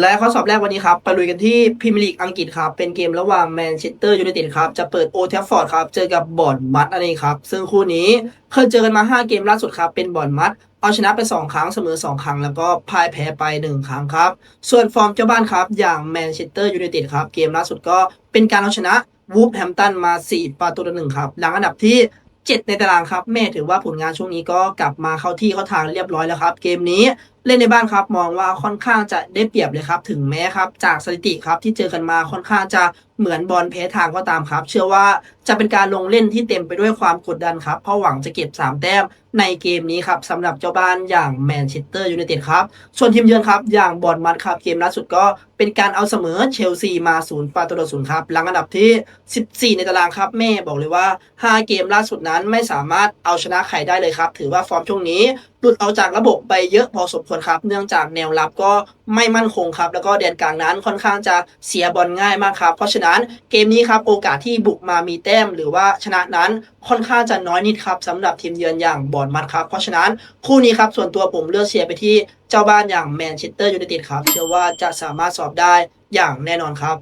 และข้อสอบแรกวันนี้ครับไปลุยกันที่พรีเมียร์ลีกอังกฤษครับเป็นเกมระหว่างแมนเชสเตอร์ยูไนเต็ดครับจะเปิดโอ l d แทฟฟอร์ดครับเจอกับบอร์นมัธนั่นเองครับซึ่งคู่นี้เคยเจอกันมา5เกมล่าสุดครับเป็นบอร์นมัธเอาชนะไป2ครั้งเสมอ2ครั้งแล้วก็พ่ายแพ้ไป1ครั้งครับส่วนฟอร์มเจ้าบ้านครับอย่างแมนเชสเตอร์ยูไนเต็ดครับเกมล่าสุดก็เป็นการเอาชนะวูฟแฮมป์ตันมา4-1ครับหลังอันดับที่7ในตารางครับแม่ถือว่าผลงานช่วงนี้ก็กลับมาเข้าที่เข้าทางเรียบร้อยแล้วครับเกมนี้ เล่นในบ้านครับมองว่าค่อนข้างจะได้เปรียบเลยครับถึงแม้ครับจากสถิติครับที่เจอกันมาค่อนข้างจะเหมือนบอลแพ้ทางก็ตามครับเชื่อว่าจะเป็นการลงเล่นที่เต็มไปด้วยความกดดันครับเพราะหวังจะเก็บ3แต้มในเกมนี้ครับสำหรับเจ้าบ้านอย่างแมนเชสเตอร์ยูไนเต็ดครับส่วนทีมเยือนครับอย่างบอร์นมัธครับเกมล่าสุดก็เป็นการเอาเสมอเชลซีมา0-0ครับหลังอันดับที่14ในตารางครับแม่บอกเลยว่า5เกมล่าสุดนั้นไม่สามารถเอาชนะใครได้เลยครับถือว่าฟอร์มช่วงนี้ หลุดออกจากระบบไปเยอะพอสมควรครับเนื่องจากแนวรับก็ไม่มั่นคงครับแล้วก็แดนกลางนั้นค่อนข้างจะเสียบอลง่ายมากครับเพราะฉะนั้นเกมนี้ครับโอกาสที่บุกมามีแต้มหรือว่าชนะนั้นค่อนข้างจะน้อยนิดครับสำหรับทีมเยือนอย่างบอร์นมัธครับเพราะฉะนั้นคู่นี้ครับส่วนตัวผมเลือกเชียร์ไปที่เจ้าบ้านอย่างแมนเชสเตอร์ยูไนเต็ดครับเชื่อว่าจะสามารถสอบได้อย่างแน่นอนครับ